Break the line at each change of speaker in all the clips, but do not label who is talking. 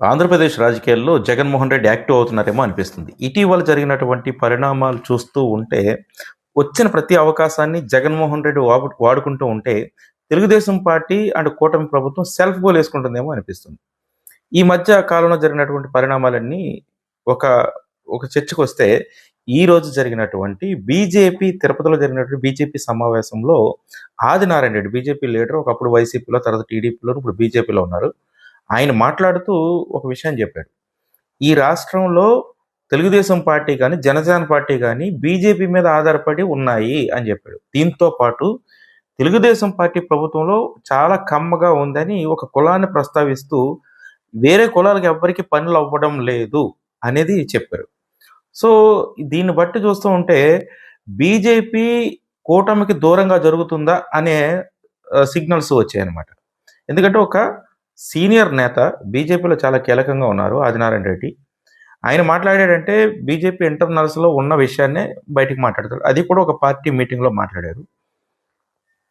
ఆంధ్రప్రదేశ్ రాజకీయాల్లో జగన్మోహన్ రెడ్డి యాక్టివ్ అవుతున్నారేమో అనిపిస్తుంది. ఇటీవల జరిగినటువంటి పరిణామాలు చూస్తూ ఉంటే, వచ్చిన ప్రతి అవకాశాన్ని జగన్మోహన్ రెడ్డి వాడుకుంటూ ఉంటే, తెలుగుదేశం పార్టీ అండ్ కూటమి ప్రభుత్వం సెల్ఫ్ గోల్ వేసుకుంటుందేమో అనిపిస్తుంది. ఈ మధ్య కాలంలో జరిగినటువంటి పరిణామాలన్నీ ఒక ఒక చర్చకొస్తే, ఈ రోజు జరిగినటువంటి తిరుపతిలో జరిగినటువంటి బీజేపీ సమావేశంలో ఆదినారాయణ రెడ్డి బీజేపీ లీడర్, ఒకప్పుడు వైసీపీలో, తర్వాత టీడీపీలో, ఇప్పుడు బీజేపీలో ఉన్నారు. ఆయన మాట్లాడుతూ ఒక విషయం చెప్పాడు. ఈ రాష్ట్రంలో తెలుగుదేశం పార్టీ కానీ, జనసేన పార్టీ కానీ బీజేపీ మీద ఆధారపడి ఉన్నాయి అని చెప్పాడు. దీంతో పాటు తెలుగుదేశం పార్టీ ప్రభుత్వంలో చాలా కమ్మగా ఉందని ఒక కులాన్ని ప్రస్తావిస్తూ, వేరే కులాలకు ఎవ్వరికి పనులు అవ్వడం లేదు అనేది చెప్పారు. సో దీన్ని బట్టి చూస్తూ ఉంటే బీజేపీ కూటమికి దూరంగా జరుగుతుందా అనే సిగ్నల్స్ వచ్చాయన్నమాట. ఎందుకంటే ఒక సీనియర్ నేత బీజేపీలో చాలా కీలకంగా ఉన్నారు ఆదినారాయణ రెడ్డి. ఆయన మాట్లాడాడంటే బీజేపీ ఇంటర్నల్స్లో ఉన్న విషయాన్నే బయటికి మాట్లాడతారు. అది కూడా ఒక పార్టీ మీటింగ్లో మాట్లాడారు.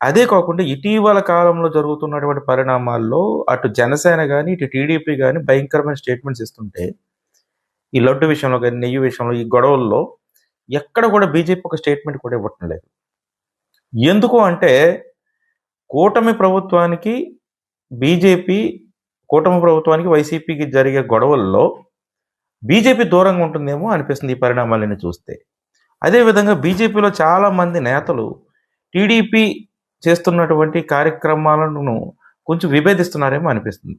అదే కాకుండా ఇటీవల కాలంలో జరుగుతున్నటువంటి పరిణామాల్లో అటు జనసేన కానీ, ఇటు టీడీపీ కానీ భయంకరమైన స్టేట్మెంట్స్ ఇస్తుంటే, ఈ లడ్డు విషయంలో కానీ, నెయ్యి విషయంలో, ఈ గొడవల్లో ఎక్కడ కూడా బీజేపీ ఒక స్టేట్మెంట్ కూడా ఇవ్వటం లేదు. ఎందుకు అంటే కూటమి ప్రభుత్వానికి వైసీపీకి జరిగే గొడవల్లో బీజేపీ దూరంగా ఉంటుందేమో అనిపిస్తుంది ఈ పరిణామాలను చూస్తే. అదేవిధంగా బీజేపీలో చాలామంది నేతలు టీడీపీ చేస్తున్నటువంటి కార్యక్రమాలను కొంచెం విభేదిస్తున్నారేమో అనిపిస్తుంది.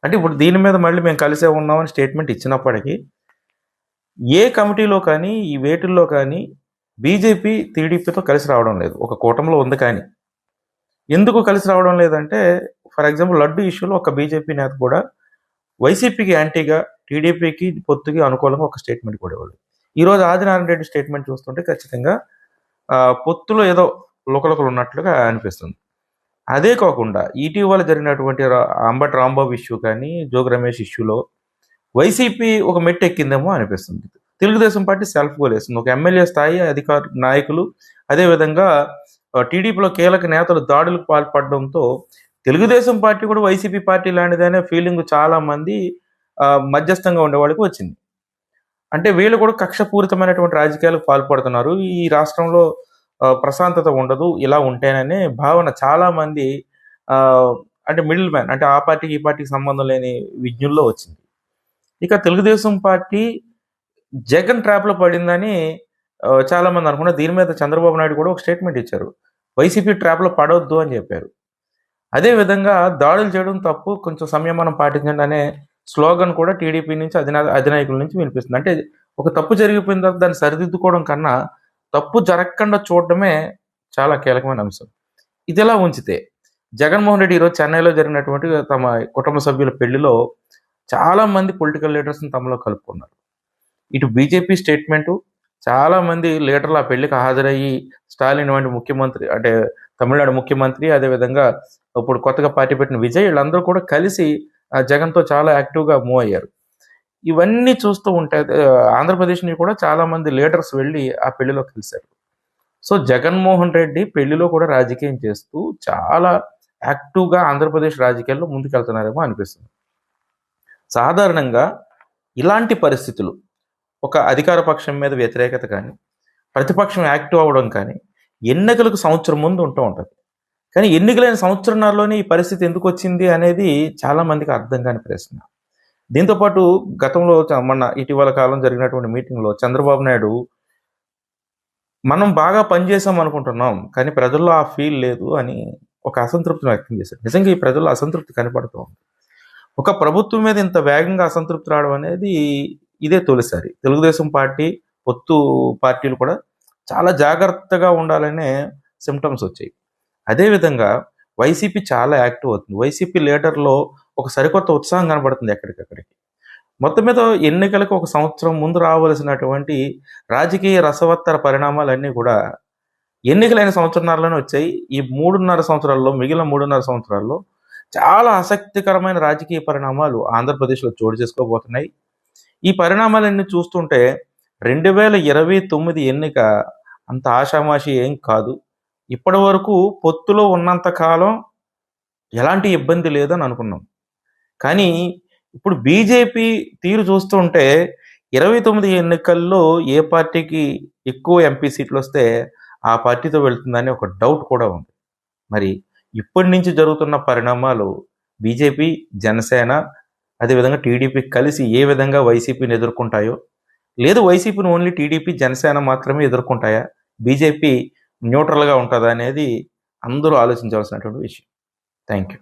అంటే ఇప్పుడు దీని మీద మళ్ళీ మేము కలిసే ఉన్నామని స్టేట్మెంట్ ఇచ్చినప్పటికీ ఏ కమిటీలో కానీ, ఈ వేటుల్లో కానీ బీజేపీ టీడీపీతో కలిసి రావడం లేదు. ఒక కూటమిలో ఉంది కానీ ఎందుకు కలిసి రావడం లేదంటే, ఫర్ ఎగ్జాంపుల్ లడ్డు ఇష్యూలో ఒక బీజేపీ నేత కూడా వైసీపీకి యాంటీగా, టీడీపీకి పొత్తుకి అనుకూలంగా ఒక స్టేట్మెంట్ కూడా ఇవ్వాలి. ఈరోజు ఆదినారాయణ రెడ్డి స్టేట్మెంట్ చూస్తుంటే ఖచ్చితంగా పొత్తులో ఏదో లోకలొకలు ఉన్నట్లుగా అనిపిస్తుంది. అదే కాకుండా ఇటీవల జరిగినటువంటి అంబటి రాంబాబు ఇష్యూ కానీ, జోగి రమేష్ ఇష్యూలో వైసీపీ ఒక మెట్టు ఎక్కిందేమో అనిపిస్తుంది. తెలుగుదేశం పార్టీ సెల్ఫ్ గోల్ వేస్తుంది. ఒక ఎమ్మెల్యే స్థాయి అధికార నాయకులు, అదేవిధంగా టీడీపీలో కీలక నేతలు దాడులకు పాల్పడడంతో తెలుగుదేశం పార్టీ కూడా వైసీపీ పార్టీ లాంటిదనే ఫీలింగ్ చాలా మంది మధ్యస్థంగా ఉండేవాళ్ళకి వచ్చింది. అంటే వీళ్ళు కూడా కక్షపూరితమైనటువంటి రాజకీయాలకు పాల్పడుతున్నారు, ఈ రాష్ట్రంలో ప్రశాంతత ఉండదు ఇలా ఉంటేననే భావన చాలా మంది అంటే మిడిల్ మ్యాన్, అంటే ఆ పార్టీకి ఈ పార్టీకి సంబంధం లేని విజ్ఞుల్లో వచ్చింది. ఇక తెలుగుదేశం పార్టీ జగన్ ట్రాప్లో పడిందని చాలా మంది అనుకున్నారు. దీని మీద చంద్రబాబు నాయుడు కూడా ఒక స్టేట్మెంట్ ఇచ్చారు. వైసీపీ ట్రాప్లో పడవద్దు అని చెప్పారు. అదేవిధంగా దాడులు చేయడం తప్పు, కొంచెం సంయమనం పాటించండి అనే స్లోగన్ కూడా టీడీపీ నుంచి అధినాయకుల నుంచి వినిపిస్తుంది. అంటే ఒక తప్పు జరిగిపోయిన తర్వాత దాన్ని సరిదిద్దుకోవడం కన్నా తప్పు జరగకుండా చూడడమే చాలా కీలకమైన అంశం. ఇదిలా ఉంచితే జగన్మోహన్ రెడ్డి ఈరోజు చెన్నైలో జరిగినటువంటి తమ కుటుంబ సభ్యుల పెళ్లిలో చాలా మంది పొలిటికల్ లీడర్స్ని తమలో కలుపుకున్నారు. ఇటు బీజేపీ స్టేట్మెంటు, చాలా మంది లీడర్లు ఆ పెళ్లికి హాజరయ్యి, స్టాలిన్ వంటి ముఖ్యమంత్రి, అంటే తమిళనాడు ముఖ్యమంత్రి, అదేవిధంగా ఇప్పుడు కొత్తగా పార్టీ పెట్టిన విజయ్, వీళ్ళందరూ కూడా కలిసి జగన్తో చాలా యాక్టివ్గా మూవ్ అయ్యారు. ఇవన్నీ చూస్తూ ఉంటే ఆంధ్రప్రదేశ్ నుంచి కూడా చాలా మంది లీడర్స్ వెళ్ళి ఆ పెళ్లిలో కలిశారు. సో జగన్మోహన్ రెడ్డి పెళ్లిలో కూడా రాజకీయం చేస్తూ చాలా యాక్టివ్గా ఆంధ్రప్రదేశ్ రాజకీయాల్లో ముందుకెళ్తున్నారేమో అనిపిస్తుంది. సాధారణంగా ఇలాంటి పరిస్థితులు, ఒక అధికార పక్షం మీద వ్యతిరేకత కానీ, ప్రతిపక్షం యాక్టివ్ అవ్వడం కానీ ఎన్నికలకు సంవత్సరం ముందు ఉంటూ ఉంటుంది. కానీ ఎన్నికలైన సంవత్సరంన్నరలోనే ఈ పరిస్థితి ఎందుకు వచ్చింది అనేది చాలా మందికి అర్థం కాని ప్రశ్న. దీంతోపాటు గతంలో మొన్న ఇటీవల కాలం జరిగినటువంటి మీటింగ్లో చంద్రబాబు నాయుడు మనం బాగా పనిచేసాం అనుకుంటున్నాం, కానీ ప్రజల్లో ఆ ఫీల్ లేదు అని ఒక అసంతృప్తిని వ్యక్తం చేశారు. నిజంగా ఈ ప్రజల్లో అసంతృప్తి కనపడుతూ ఉంది. ఒక ప్రభుత్వం మీద ఇంత వేగంగా అసంతృప్తి రావడం అనేది ఇదే తొలిసారి. తెలుగుదేశం పార్టీ, పొత్తు పార్టీలు కూడా చాలా జాగ్రత్తగా ఉండాలనే సిమ్టమ్స్ వచ్చాయి. అదేవిధంగా వైసీపీ చాలా యాక్టివ్ అవుతుంది. వైసీపీ లీడర్లో ఒక సరికొత్త ఉత్సాహం కనబడుతుంది ఎక్కడికక్కడికి. మొత్తం మీద ఎన్నికలకు ఒక సంవత్సరం ముందు రావాల్సినటువంటి రాజకీయ రసవత్తర పరిణామాలన్నీ కూడా ఎన్నికలైన సంవత్సరాల్లోనే వచ్చాయి. ఈ మిగిలిన 3.5 సంవత్సరాల్లో చాలా ఆసక్తికరమైన రాజకీయ పరిణామాలు ఆంధ్రప్రదేశ్లో చోటు చేసుకోబోతున్నాయి. ఈ పరిణామాలన్నీ చూస్తుంటే 2029 ఎన్నిక అంత ఆషామాషి ఏం కాదు. ఇప్పటి వరకు పొత్తులో ఉన్నంత కాలం ఎలాంటి ఇబ్బంది లేదని అనుకున్నాం. కానీ ఇప్పుడు బీజేపీ తీరు చూస్తుంటే 29 ఎన్నికల్లో ఏ పార్టీకి ఎక్కువ ఎంపీ సీట్లు వస్తే ఆ పార్టీతో వెళ్తుందని ఒక డౌట్ కూడా ఉంది. మరి ఇప్పటి నుంచి జరుగుతున్న పరిణామాలు బీజేపీ, జనసేన, అదేవిధంగా టీడీపీ కలిసి ఏ విధంగా వైసీపీని ఎదుర్కొంటాయో, లేదు వైసీపీని ఓన్లీ టీడీపీ, జనసేన మాత్రమే ఎదుర్కొంటాయా, బీజేపీ న్యూట్రల్గా ఉంటుందా అనేది అందరూ ఆలోచించవలసినటువంటి విషయం. Thank you.